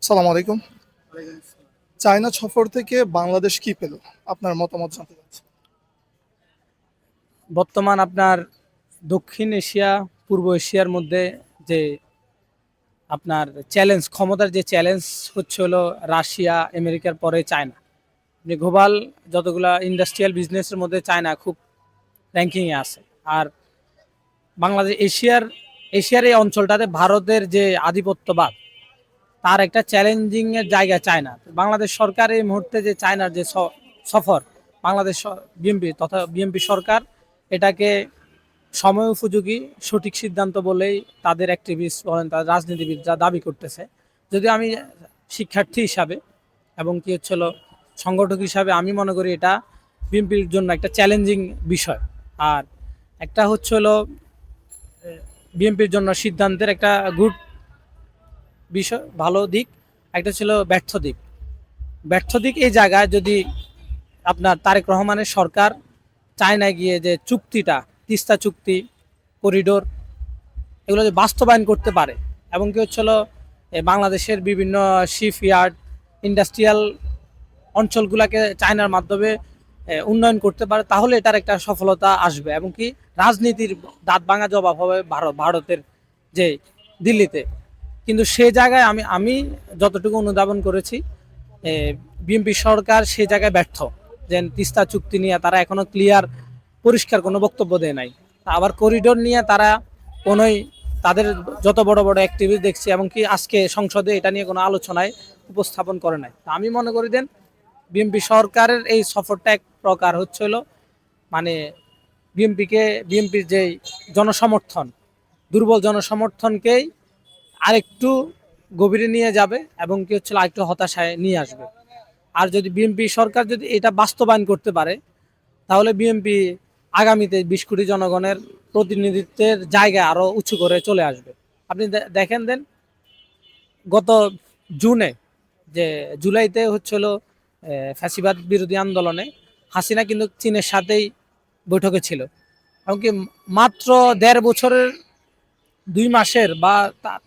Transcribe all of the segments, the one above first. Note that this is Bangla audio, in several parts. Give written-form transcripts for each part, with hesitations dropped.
সালাম আলাইকুম। চায়না সফর থেকে বাংলাদেশ কি পেল? আপনার মতামত জানতে চাচ্ছি। বর্তমান আপনার দক্ষিণ এশিয়া পূর্ব এশিয়ার মধ্যে যে আপনার চ্যালেঞ্জ, ক্ষমতার যে চ্যালেঞ্জ হচ্ছে হলো রাশিয়া আমেরিকার পরে চায়না। যে গ্লোবাল যতগুলা ইন্ডাস্ট্রিয়াল বিজনেসের মধ্যে চায়না খুব র্যাঙ্কিংয়ে আছে। আর বাংলাদেশ এশিয়ার এই অঞ্চলটাতে ভারতের যে আধিপত্যবাদ তার একটা চ্যালেঞ্জিং এর জায়গা চায়না। বাংলাদেশ সরকার এই মুহূর্তে যে চায়নার যে সফর, বাংলাদেশ বিএনপি তথা বিএনপি সরকার এটাকে সময় উপযোগী সঠিক সিদ্ধান্ত বলেই তাদের অ্যাক্টিভিস্ট বলেন, তাদের রাজনীতিবিদ যা দাবি করতেছে। যদিও আমি শিক্ষার্থী হিসাবে এবং কি হচ্ছিল সংগঠক হিসাবে আমি মনে করি এটা বিএনপির জন্য একটা চ্যালেঞ্জিং বিষয়। আর একটা হচ্ছে হলো বিএনপির জন্য সিদ্ধান্তের একটা গুড বিষয়, ভালো দিক। একটা ছিল ব্যর্থ দিক। ব্যর্থ দিক এই জায়গায় যদি আপনার তারেক রহমানের সরকার চায়নায় গিয়ে যে চুক্তিটা, তিস্তা চুক্তি, করিডোর, এগুলো যে বাস্তবায়ন করতে পারে এবং কি হচ্ছিল বাংলাদেশের বিভিন্ন শিপ ইয়ার্ড, ইন্ডাস্ট্রিয়াল অঞ্চলগুলোকে চায়নার মাধ্যমে উন্নয়ন করতে পারে, তাহলে এটার একটা সফলতা আসবে এবং কি রাজনীতির দাঁত ভাঙা জবাব হবে ভারতের যে দিল্লিতে। কিন্তু সে জায়গায় আমি যতটুকু অনুধাবন করেছি, বিএনপি সরকার সে জায়গায় ব্যর্থ। যে তিস্তা চুক্তি নিয়ে তারা এখনো ক্লিয়ার পরিষ্কার কোনো বক্তব্য দেয় নাই। আবার করিডোর নিয়ে তারা কোনোই, তাদের যত বড় বড় অ্যাক্টিভিস্ট দেখছি এবং কি আজকে সংসদে এটা নিয়ে কোনো আলোচনায় উপস্থাপন করে নাই। আমি মনে করি দেন বিএনপি সরকারের এই সফরটা এক প্রকার হচ্ছে হলো মানে বিএনপির যে জনসমর্থন, দুর্বল জনসমর্থনকেই আরেকটু গভীরে নিয়ে যাবে এবং কি হচ্ছে আরেকটু হতাশায় নিয়ে আসবে। আর যদি বিএনপি সরকার যদি এটা বাস্তবায়ন করতে পারে, তাহলে বিএনপি আগামীতে 20 কোটি জনগণের প্রতিনিধিত্বের জায়গা আরো উঁচু করে চলে আসবে। আপনি দেখেন দেন গত জুনে, যে জুলাইতে হচ্ছিল ফ্যাসিবাদ বিরোধী আন্দোলনে হাসিনা কিন্তু চীনের সাথেই বৈঠকে ছিল। এমনকি মাত্র 1.5 বছরের 2 মাসের বা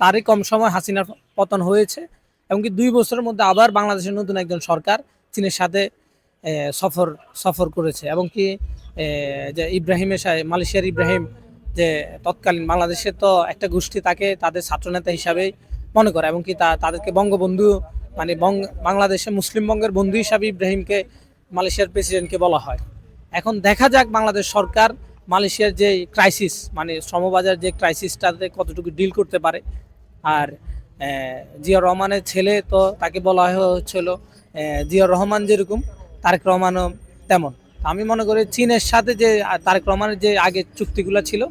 তারই কম সময় হাসিনার পতন হয়েছে। এমনকি 2 বছরের মধ্যে আবার বাংলাদেশের নতুন একজন সরকার চীনের সাথে সফর সফর করেছে এবং কি যে ইব্রাহিমের মালয়েশিয়ার ইব্রাহিম, যে তৎকালীন বাংলাদেশের তো একটা গোষ্ঠী তাকে তাদের ছাত্রনেতা হিসাবেই মনে করে এবং কি তাদেরকে বঙ্গবন্ধু, মানে বাংলাদেশের মুসলিম বঙ্গের বন্ধু হিসাবে ইব্রাহিমকে মালয়েশিয়ার প্রেসিডেন্টকে বলা হয়। এখন দেখা যাক বাংলাদেশ সরকার মালয়েশিয়ার যে ক্রাইসিস, মানে শ্রমবাজার যে ক্রাইসিসটাতে কতটুকু ডিল করতে পারে। আর জিয়া রহমানের ছেলে, তো তাকে বলা হচ্ছিল জিয়া রহমান যেরকম তারেক রহমানও তেমন। আমি মনে করি চীনের সাথে যে তারেক রহমানের যে আগে চুক্তিগুলো ছিল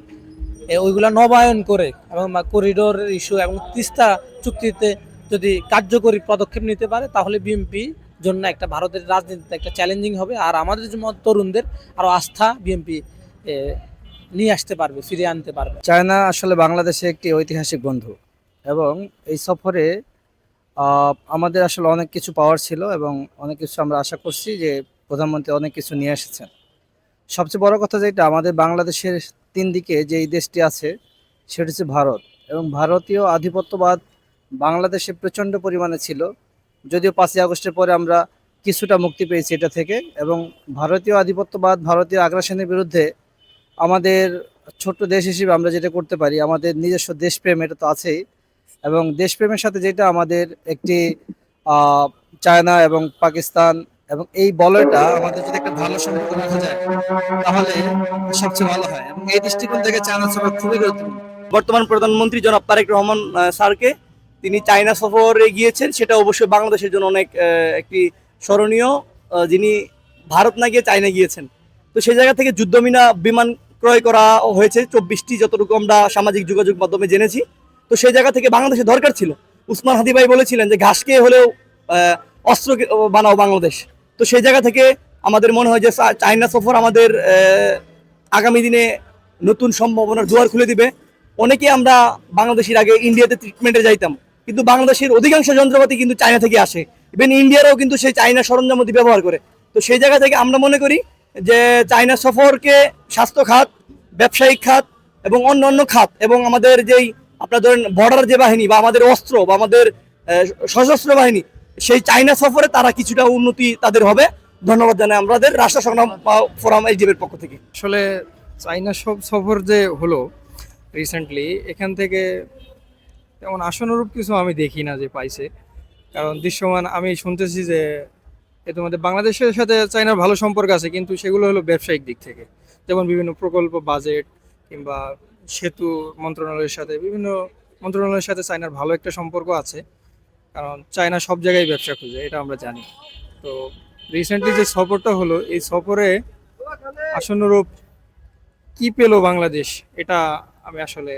ওইগুলো নবায়ন করে এবং করিডোর ইস্যু এবং তিস্তা চুক্তিতে যদি কার্যকরী পদক্ষেপ নিতে পারে, তাহলে বিএনপি জন্য একটা ভারতের রাজনীতিতে একটা চ্যালেঞ্জিং হবে। আর আমাদের যে তরুণদের আরো আস্থা বিএনপি নিয়ে আসতে পারবে, ফিরিয়ে আনতে পারবে। চায়না আসলে বাংলাদেশে একটি ঐতিহাসিক বন্ধু এবং এই সফরে আমাদের আসলে অনেক কিছু পাওয়ার ছিল এবং অনেক কিছু আমরা আশা করছি যে প্রধানমন্ত্রী অনেক কিছু নিয়ে এসেছেন। সবচেয়ে বড় কথা যেটা, আমাদের বাংলাদেশের 3 দিকে যে এই দেশটি আছে সেটি হচ্ছে ভারত, এবং ভারতীয় আধিপত্যবাদ বাংলাদেশে প্রচণ্ড পরিমাণে ছিল। যদিও 5ই আগস্টের পরে আমরা কিছুটা মুক্তি পেয়েছি এটা থেকে, এবং ভারতীয় আধিপত্যবাদ, ভারতীয় আগ্রাসনের বিরুদ্ধে আমাদের ছোট্ট দেশ হিসেবে আমরা যেটা করতে পারি, আমাদের নিজস্ব দেশপ্রেম এটা তো আছেই, এবং দেশপ্রেমের সাথে যেটা আমাদের একটি চায়না এবং পাকিস্তান এবং এই বলয়টা আমাদের যদি একটা ভালো সম্পর্ক রাখা যায় তাহলে সবচেয়ে ভালো হয়, এবং এই দৃষ্টিকোণ থেকে চায়না সফর খুবই গুরুত্বপূর্ণ। বর্তমান প্রধানমন্ত্রী জনাব তারেক রহমান স্যারকে, তিনি চায়না সফরে গিয়েছেন, সেটা অবশ্যই বাংলাদেশের জন্য অনেক একটি স্মরণীয়। যিনি ভারত না গিয়ে চায়না গিয়েছেন, তো সেই জায়গা থেকে বিমান ক্রয় করা হয়েছে 24টি, যতটুকু আমরা সামাজিক যোগাযোগ মাধ্যমে জেনেছি। তো সেই জায়গা থেকে বাংলাদেশের দরকার ছিল। উসমান হাদি ভাই বলেছিলেন যে ঘাস খেয়ে হলেও অস্ত্র বানাও বাংলাদেশ। তো সেই জায়গা থেকে আমাদের মনে হয় যে চায়না সফর আমাদের আগামী দিনে নতুন সম্ভাবনার দুয়ার খুলে দিবে। অনেকে আমরা বাংলাদেশের আগে ইন্ডিয়াতে ট্রিটমেন্টে যাইতাম, কিন্তু বাংলাদেশের অধিকাংশ যন্ত্রপাতি কিন্তু চায়না থেকে আসে। ইভেন ইন্ডিয়ারও কিন্তু সেই চায়না সরঞ্জামাদি ব্যবহার করে। তো সেই জায়গা থেকে আমরা মনে করি যে চায়না সফরকে স্বাস্থ্য খাত, ব্যবসায়িক খাত এবং অন্য অন্য খাত, এবং আমাদের যেই আপনার ধরেন বর্ডার যে বাহিনী বা আমাদের অস্ত্র বা আমাদের সশস্ত্র বাহিনী, সেই চায়না সফরে তারা কিছুটা উন্নতি তাদের হবে। ধন্যবাদ জানাই আমাদের রাষ্ট্র সংগ্রাম ফোরাম এর পক্ষ থেকে। আসলে চাইনা সফর যে হলো রিসেন্টলি, এখান থেকে তেমন আশানুরূপ কিছু আমি দেখি না যে পাইছে। কারণ দৃশ্যমান আমি শুনতেছি যে তোমাদের বাংলাদেশের সাথে চাইনার ভালো সম্পর্ক আছে, কিন্তু সেগুলো হলো ব্যবসায়িক দিক থেকে, যেমন বিভিন্ন প্রকল্প, বাজেট কিংবা সেতু মন্ত্রণালয়ের সাথে, বিভিন্ন মন্ত্রণালয়ের সাথে চাইনার ভালো একটা সম্পর্ক আছে। কারণ চায়না সব জায়গায় ব্যবসা খুঁজে, এটা আমরা জানি। তো রিসেন্টলি যে সফরটা হলো, এই সফরে আশানুরূপ কি পেল বাংলাদেশ, এটা আমি আসলে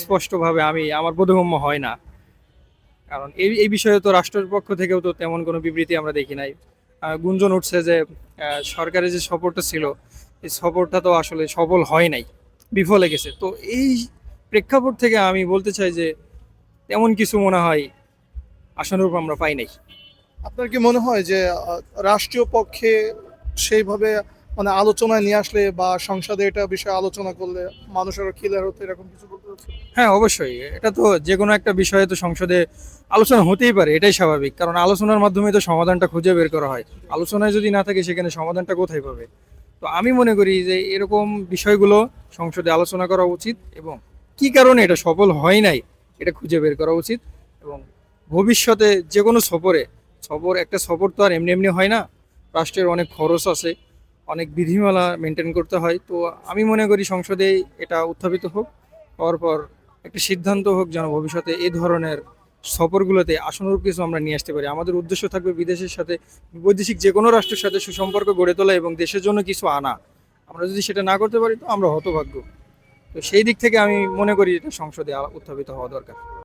স্পষ্টভাবে আমার বোধগম্য হয় না। কারণ এই বিষয়ে তো রাষ্ট্রের পক্ষ থেকেও তো তেমন কোনো বিবৃতি আমরা দেখি নাই। গুঞ্জন উঠছে যে সরকারের যে সফরটা ছিল, এই সফরটা তো আসলে সফল হয় নাই, বিফলে গেছে। তো এই প্রেক্ষাপট থেকে আমি বলতে চাই যে তেমন কিছু মনে হয় আশানুরূপ আমরা পাই নাই। আপনার কি মনে হয় যে রাষ্ট্রীয় পক্ষে সেইভাবে মানে আলোচনায় নিয়ে আসলে বা সংসদে এটা বিষয়ে আলোচনা করলে মানুষেরও ক্লিয়ার হতো, এরকম কিছু বলতে হচ্ছে? হ্যাঁ, অবশ্যই। এটা তো যে কোনো একটা বিষয়ে তো সংসদে আলোচনা হতেই পারে, এটাই স্বাভাবিক। কারণ আলোচনার মাধ্যমে তো সমাধানটা খুঁজে বের করা হয়। আলোচনায় যদি না থাকে, সেখানে সমাধানটা কোথায় পাবে? তো আমি মনে করি যে এরকম বিষয়গুলো সংসদে আলোচনা করা উচিত, এবং কি কারণে এটা সফল হয় নাই এটা খুঁজে বের করা উচিত। এবং ভবিষ্যতে যে কোনো একটা সফর তো আর এমনি এমনি হয় না। রাষ্ট্রের অনেক খরচ আছে, অনেক বিধিমালা মেনটেন করতে হয়। তো আমি মনে করি সংসদে এটা উত্থাপিত হোক, হওয়ার পর একটা সিদ্ধান্ত হোক যেন ভবিষ্যতে এই ধরনের সফরগুলোতে আশানুরূপ কিছু আমরা নিয়ে আসতে পারি। আমাদের উদ্দেশ্য থাকবে বিদেশের সাথে, বৈদেশিক যে কোনো রাষ্ট্রের সাথে সুসম্পর্ক গড়ে তোলা এবং দেশের জন্য কিছু আনা। আমরা যদি সেটা না করতে পারি, তো আমরা হতভাগ্য। তো সেই দিক থেকে আমি মনে করি এটা সংসদে উত্থাপিত হওয়া দরকার।